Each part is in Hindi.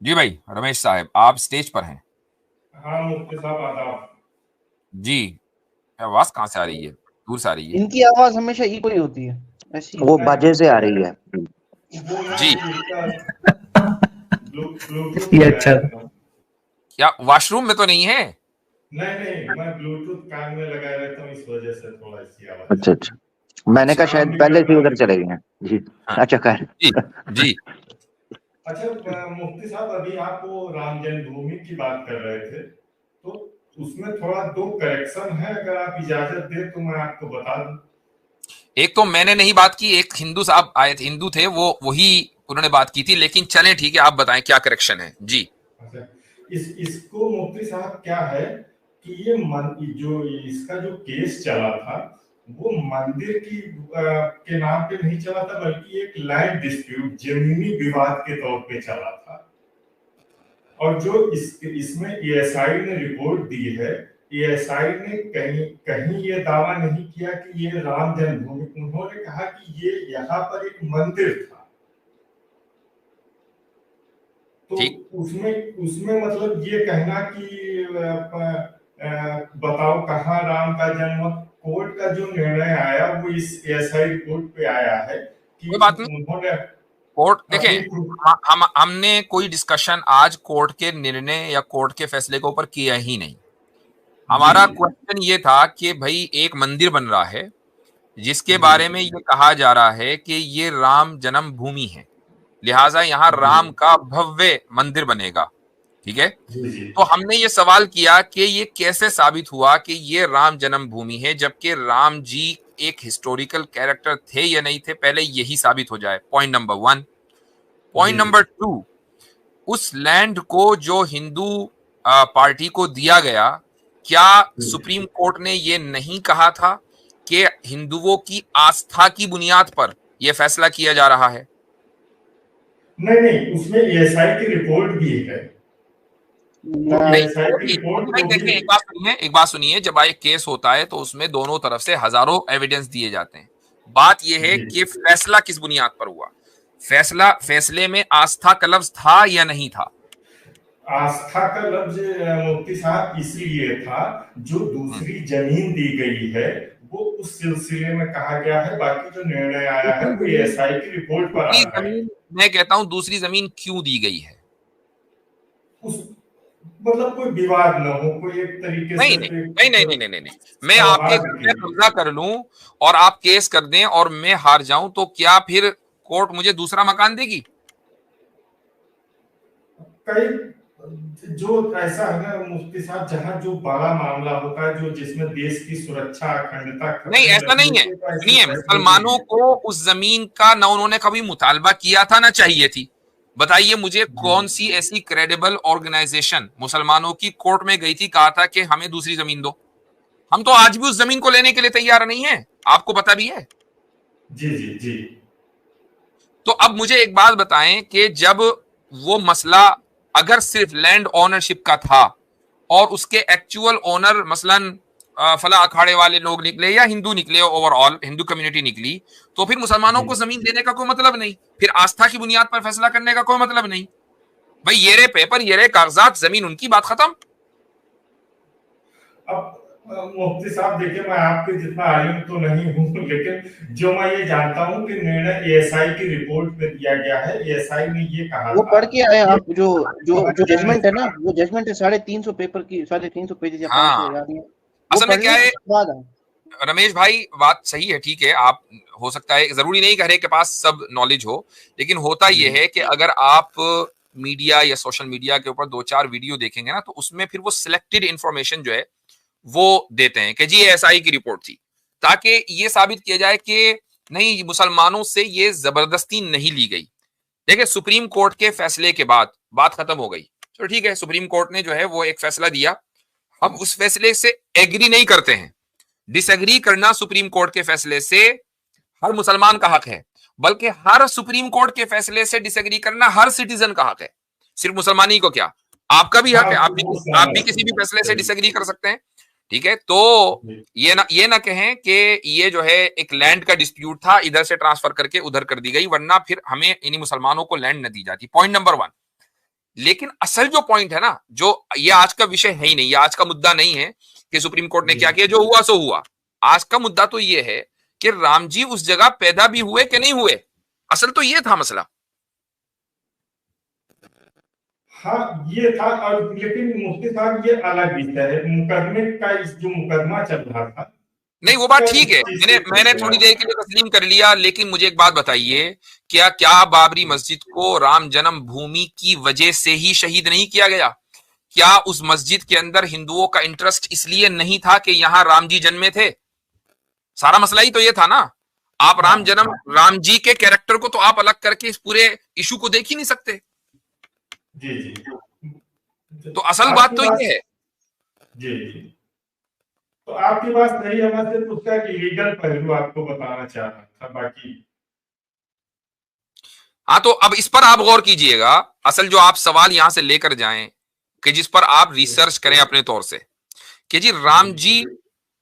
जी भाई रमेश साहब, आप स्टेज पर हैं। हाँ मुफ्ती साहब आदाब। जी। आवाज कहाँ से आ रही है? दूर से आ रही है। इनकी आवाज हमेशा इको ही होती है, ऐसी वो नहीं, बाजे से आ रही है। वो मैं जी। इसका ब्लूटूथ ये लगाया अच्छा। रहता हूँ। क्या वॉशरूम में तो नहीं है? नहीं नहीं, मैं ब्लूटूथ कान में लगाया रहता हूँ, इस वजह से थोड़ा सी आवाज अच्छा अच्छा, मैंने कहा अच्छा। शायद काम भी पहले से करना ही उधर है। चले गए हैं जी। हाँ। अच्छा खैर। जी। जी। अच्छा मुफ्ती साहब, अभी आप वो राम जन्मभूमि की बात कर रहे थे, तो उसमें थोड़ा दो करेक्शन है, अगर आप इजाजत दें तो मैं आपको बता दूं। एक तो मैंने नहीं बात की, एक हिंदू साहब आए थे, हिंदू थे वो, वही उन्होंने बात की थी। लेकिन चलें ठीक है, आप बताएं क्या करेक्शन है जी। अच्छा, इसको मुफ्ती साहब क्या है कि जो इसका जो केस चला था, वो मंदिर के नाम पे नहीं चला था, बल्कि एक लैंड डिस्प्यूट, जमीनी विवाद के तौर पे चला था। और जो इसमें एएसआई ने रिपोर्ट दी है, एएसआई ने कहीं कहीं ये दावा नहीं किया कि ये राम जन्मभूमि, उन्होंने कहा कि ये यहाँ पर एक मंदिर था। तो ठीक। उसमें उसमें मतलब ये कहना कि बताओ कहाँ राम का जन्म, कोर्ट का जो निर्णय आया वो इस एएसआई रिपोर्ट पे आया है कोई कि बात नहीं। उन्होंने कोर्ट देखें, अपनी हमने कोई डिस्कशन आज कोर्ट के निर्णय या कोर्ट के फैसले के ऊपर किया ही नहीं। जी हमारा जी क्वेश्चन ये था कि भाई एक मंदिर बन रहा है जिसके जी बारे में ये कहा जा रहा है कि ये राम जन्म भूमि है, लिहाजा यहाँ जी राम का भव्य मंदिर बनेगा। ठीक है। जी जी तो हमने ये सवाल किया कि ये कैसे साबित हुआ कि ये राम जन्म भूमि है, जबकि राम जी एक हिस्टोरिकल कैरेक्टर थे या नहीं थे, पहले यही साबित हो जाए। Point number 1। जी पॉइंट जी नंबर 2, उस लैंड को जो हिंदू पार्टी को दिया गया, क्या सुप्रीम कोर्ट ने ये नहीं कहा था कि हिंदुओं की आस्था की बुनियाद पर यह फैसला किया जा रहा है? नहीं नहीं, उसमें एएसआई की रिपोर्ट भी है। वो नहीं, एएसआई की वो रिपोर्ट नहीं, को भी। देखिए एक बात सुनिए, जब एक केस होता है तो उसमें दोनों तरफ से हजारों एविडेंस दिए जाते हैं। बात यह है जी, कि फैसला किस बुनियाद पर हुआ। फैसले में आस्था का लफ्ज था या नहीं था? आस्था का लफ्ज मुफ्ती साहब इसलिए था, जो हम्म। दूसरी जमीन दी गई है वो उस सिलसिले में कहा गया है, बाकी जो निर्णय आया है दूसरी वो जमीन, एएसआई की रिपोर्ट पर दूसरी आधारित जमीन, मैं कहता हूं दूसरी जमीन क्यों दी गई है? है। उस मतलब कोई विवाद न हो, कोई एक तरीके नहीं से नहीं नहीं नहीं नहीं एक नहीं नहीं नहीं। मैं आपके सौहार्द घर के में लिए। कब्जा कर लूं और आप केस कर दें और मैं हार जाऊं, तो क्या फिर कोर्ट मुझे दूसरा मकान देगी? कई जो ऐसा है ना मुफ्ती साहब, जहां जो बड़ा मामला होता है, जो जिसमें देश की सुरक्षा अखंडता नहीं, खतरे में ऐसा लगी नहीं है। होती है, तो ऐसे सुनिए, फैसले भी मुसलमानों लिए। को उस जमीन का ना उन्होंने कभी मुतालबा किया था ना चाहिए थी। बताइए मुझे जी कौन सी ऐसी क्रेडिबल ऑर्गेनाइजेशन मुसलमानों की कोर्ट में गई थी, कहा था कि हमें दूसरी जमीन दो? हम तो आज भी उस जमीन को लेने के लिए तैयार नहीं है, आपको पता भी है। जी जी जी तो अब मुझे एक बात बताएं कि जब वो मसला अगर सिर्फ लैंड ओनरशिप का था और उसके एक्चुअल ओनर मसलन फला अखाड़े वाले लोग निकले या हिंदू निकले, ओवरऑल हिंदू कम्युनिटी निकली, तो फिर मुसलमानों जी। को जमीन देने का कोई मतलब नहीं, फिर आस्था की बुनियाद पर फैसला करने का कोई मतलब नहीं। भाई ये रे पेपर, ये रे कागजात, जमीन उनकी, बात खत्म। अब मुफ्ती साहब देखिए, मैं आपके जितना आलिम तो नहीं हूँ, लेकिन जो मैं ये जानता हूँ कि निर्णय एएसआई की रिपोर्ट में दिया गया है। एएसआई ने ये कहा वो था पढ़ के आए कि आप, जो जो जो जजमेंट है ना, अफगानिस्तान। वो जजमेंट है 350 पेपर की, 350 पेजेस या 500, हाँ। याद नहीं है। वो असल में पढ़ क्या लें है उसके बाद आए। रमेश भाई, बात सही है, ठीक है, आप, हो सकता है जरूरी नहीं करे के पास सब नॉलेज हो, लेकिन होता जी यह है कि अगर आप मीडिया या सोशल मीडिया के ऊपर दो चार वीडियो देखेंगे ना, तो उसमें फिर वो सिलेक्टेड इंफॉर्मेशन जो है वो देते हैं कि जी एएसआई की रिपोर्ट थी, ताकि ये साबित किया जाए कि नहीं, मुसलमानों से ये जबरदस्ती नहीं ली गई। देखिए, सुप्रीम कोर्ट के फैसले के बाद बात खत्म हो गई। तो ठीक है, सुप्रीम कोर्ट ने जो है वो एक फैसला दिया, हम उस फैसले से एग्री नहीं करते हैं। डिसएग्री करना सुप्रीम कोर्ट के फैसले से हर मुसलमान का हक है, बल्कि हर सुप्रीम कोर्ट के फैसले से डिसएग्री करना हर सिटीजन का हक है। सिर्फ मुसलमान ही को क्या, आपका भी हक हाँ, है, वो आप भी सहमत किसी भी हूँ, फैसले से सही। डिसएग्री कर सकते हैं। ठीक है, तो जी ये ना कहें कि ये जो है एक लैंड का डिस्प्यूट था, इधर से ट्रांसफर करके उधर कर दी गई, वरना फिर हमें इन्हीं मुसलमानों को लैंड न दी जाती। Point number 1। लेकिन असल जो पॉइंट है ना, जो ये आज का विषय है ही नहीं, ये आज का मुद्दा नहीं है कि सुप्रीम कोर्ट ने क्या किया, जो हुआ सो हुआ। आज का मुद्दा तो ये है कि राम जी उस जगह पैदा भी हुए कि नहीं हुए, असल तो ये था मसला। हाँ ये था, और लेकिन मुफ्ती साहब ये अलग विषय है, मुकदमे का जो मुकदमा चल रहा था। नहीं वो बात ठीक है, मैंने थोड़ी देर के लिए तस्लीम कर लिया, लेकिन मुझे एक बात बताइए, क्या बाबरी मस्जिद को राम जन्म भूमि की वजह से ही शहीद नहीं किया गया? क्या उस मस्जिद के अंदर हिंदुओं का इंटरेस्ट इसलिए नहीं था कि यहां राम जी जन्मे थे? सारा मसला ही तो ये था ना। आप राम जी के कैरेक्टर को तो आप अलग करके इस पूरे इशू को देख ही नहीं सकते। जी जी, तो असल बात तो ये है। जी जी, तो आपकी बात सही है, मैं सिर्फ उसका एक लीगल पहलू आपको बताना चाह रहा था, बाकी हाँ, तो अब इस पर आप गौर कीजिएगा। असल जो आप सवाल यहां से लेकर जाएं कि जिस पर आप रिसर्च करें अपने तौर से कि जी राम जी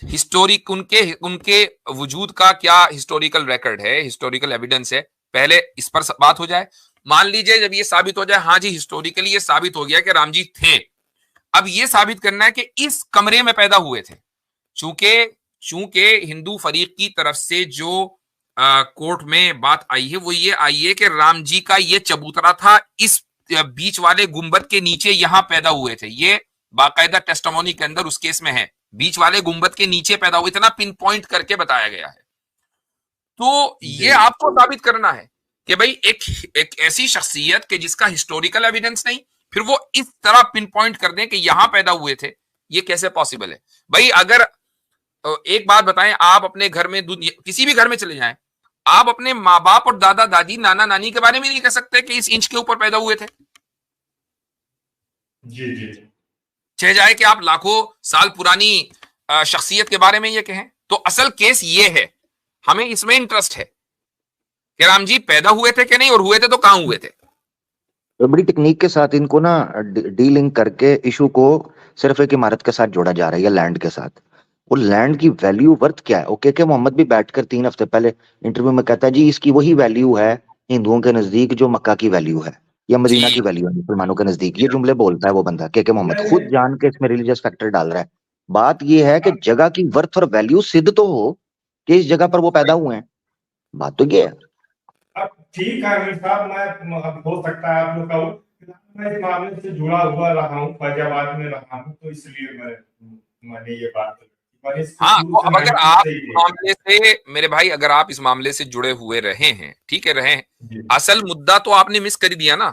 हिस्टोरिक उनके वजूद का क्या हिस्टोरिकल रिकॉर्ड है, हिस्टोरिकल एविडेंस है, पहले इस पर बात हो जाए। मान लीजिए जब ये साबित हो जाए, हाँ जी हिस्टोरिकली ये साबित हो गया कि राम जी थे, अब ये साबित करना है कि इस कमरे में पैदा हुए थे। चूंकि हिंदू फरीक की तरफ से जो कोर्ट में बात आई है वो ये आई है कि राम जी का ये चबूतरा था इस बीच वाले गुंबद के नीचे, यहां पैदा हुए थे। ये बाकायदा टेस्टिमोनी के अंदर उस केस में है, बीच वाले गुंबद के नीचे पैदा हुए, इतना पिन पॉइंट करके बताया गया है। तो ये आपको साबित करना है कि भाई एक ऐसी शख्सियत के जिसका हिस्टोरिकल एविडेंस नहीं, फिर वो इस तरह पिन पॉइंट कर दें कि यहां पैदा हुए थे, ये कैसे पॉसिबल है? भाई अगर एक बात बताएं, आप अपने घर में किसी भी घर में चले जाएं, आप अपने माँ बाप और दादा दादी नाना नानी के बारे में नहीं कह सकते कि इस इंच के ऊपर पैदा हुए थे। जी जी, चाहे जाए कि आप लाखों साल पुरानी शख्सियत के बारे में ये कहें। तो असल केस ये है, हमें इसमें इंटरेस्ट है कि राम जी पैदा हुए थे कि नहीं, और हुए थे तो कहां हुए थे। तो बड़ी टेक्निक के साथ इनको ना डीलिंग करके इशू को सिर्फ एक इमारत के साथ जोड़ा जा रहा है या लैंड के साथ। वो लैंड की वैल्यू वर्थ क्या है? ओके के मोहम्मद भी बैठकर 3 हफ्ते पहले इंटरव्यू में कहता है जी इसकी वही वैल्यू है हिंदुओं के नजदीक जो मक्का की वैल्यू है या मदीना की वैल्यू है मुसलमानों के नजदीक। ये जुमले बोलता है वो बंदा के मोहम्मद, खुद जान के इसमें रिलीजियस फैक्टर डाल रहा है। बात ये है कि जगह की वर्थ और वैल्यू सिद्ध तो हो कि इस जगह पर वो पैदा हुए हैं। बात तो ये है। अब ठीक है अमीर साहब, मैं अब हो सकता है आप लोग का मैं इस मामले से जुड़ा हुआ रहा हूँ, फैजाबाद में रहा हूँ, तो इसलिए मैंने ये बात हाँ, तो अब अगर आप इस मामले से मेरे भाई, अगर आप इस मामले से जुड़े हुए रहे हैं, ठीक है रहे, असल मुद्दा तो आपने मिस कर दिया ना।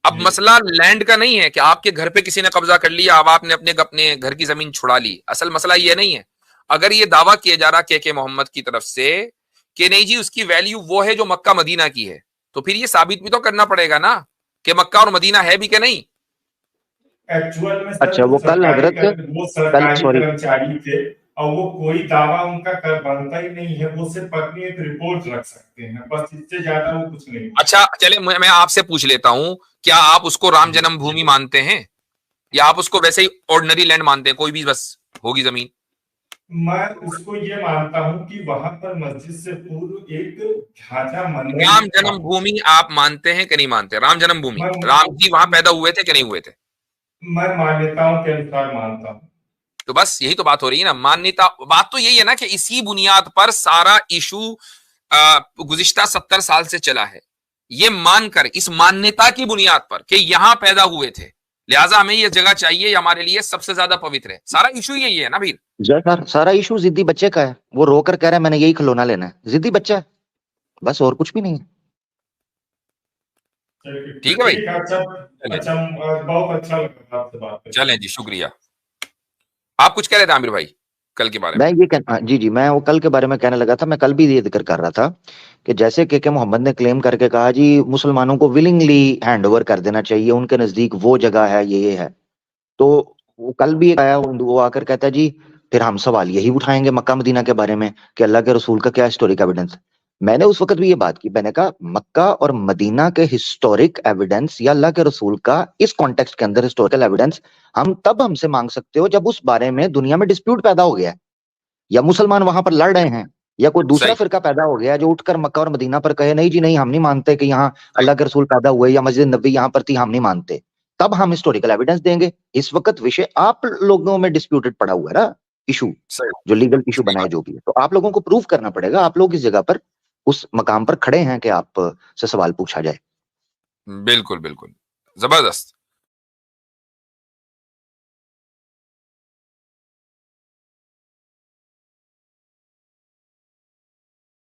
अब मसला लैंड का नहीं है कि आपके घर पे किसी ने कब्जा कर लिया, अब आपने अपने घर की जमीन छुड़ा ली। असल मसला ये नहीं है। अगर ये दावा किया जा रहा के मोहम्मद की तरफ से कि नहीं जी उसकी वैल्यू वो है जो मक्का मदीना की है, तो फिर ये साबित भी तो करना पड़ेगा ना कि मक्का और मदीना है भी कि नहीं। एक्चुअल में अच्छा, वो कल हजरत वो सरकारी कर्मचारी थे और वो कोई दावा उनका बनता ही नहीं है, वो सिर्फ अपनी एक रिपोर्ट रख सकते हैं, बस इससे ज्यादा वो कुछ नहीं। अच्छा चले, मैं आपसे पूछ लेता हूं, क्या आप उसको राम जन्मभूमि मानते हैं या आप उसको वैसे ही ऑर्डिनरी लैंड मानते हैं, कोई भी बस होगी जमीन? मैं उसको ये मानता हूं कि वहां पर मस्जिद से पूर्व एक ढांचा मंदिर। राम जन्मभूमि आप मानते हैं कि नहीं मानते? राम जन्मभूमि, राम जी वहां पैदा हुए थे कि नहीं हुए थे? मैं मान्यताओं के अनुसार मानता हूं। तो बस यही तो बात हो रही है ना, मान्यता। बात तो यही है ना कि इसी बुनियाद पर सारा इशू गुज़िश्ता 70 साल से चला है, ये मानकर, इस मान्यता की बुनियाद पर कि यहां पैदा हुए थे, लिहाजा हमें ये जगह चाहिए, हमारे लिए सबसे ज्यादा पवित्र है। सारा इशू यही है ना भीर। सारा इशू जिद्दी बच्चे का है, वो रोकर कह रहा है मैंने यही खिलौना लेना है, जिद्दी बच्चा है बस, और कुछ भी नहीं है। ठीक है भाई, अच्छा बहुत अच्छा लगा आपसे बात करके। चलें जी, शुक्रिया। आप कुछ कह रहे थे आमिर भाई कल के बारे में? मैं ये जी मैं वो कल के बारे में कहने लगा था। मैं कल भी ये जिक्र कर रहा था कि जैसे के मोहम्मद ने क्लेम करके कहा जी मुसलमानों को विलिंगली हैंड ओवर कर देना चाहिए, उनके नजदीक वो जगह है, ये है। तो वो कल भी आया, वो आकर कहता है जी फिर हम सवाल यही उठाएंगे मक्का मदीना के बारे में कि अल्लाह के रसूल का क्या हिस्टोरिक एविडेंस। मैंने उस वक्त भी ये बात की, मैंने कहा मक्का और मदीना के हिस्टोरिक एविडेंस या अल्लाह के रसूल का इस कॉन्टेक्स्ट के अंदर हिस्टोरिकल एविडेंस हम तब हमसे मांग सकते हो जब उस बारे में दुनिया में डिस्प्यूट पैदा हो गया है या मुसलमान वहां पर लड़ रहे हैं या कोई दूसरा सही। फिरका पैदा हो गया जो उठकर मक्का और मदीना पर कहे नहीं जी नहीं, हम नहीं मानते कि यहाँ अल्लाह के रसूल पैदा हुए या मस्जिद नबी यहाँ पर थी, हम नहीं मानते, तब हम हिस्टोरिकल एविडेंस देंगे। इस वक्त विषय आप लोगों में डिस्प्यूटेड पड़ा हुआ है ना, इशू सही जो लीगल इशू सही बनाए बात। जो भी है, तो आप लोगों को प्रूव करना पड़ेगा। आप लोग इस जगह पर उस मकाम पर खड़े हैं कि आप से सवाल पूछा जाए। बिल्कुल बिल्कुल, जबरदस्त।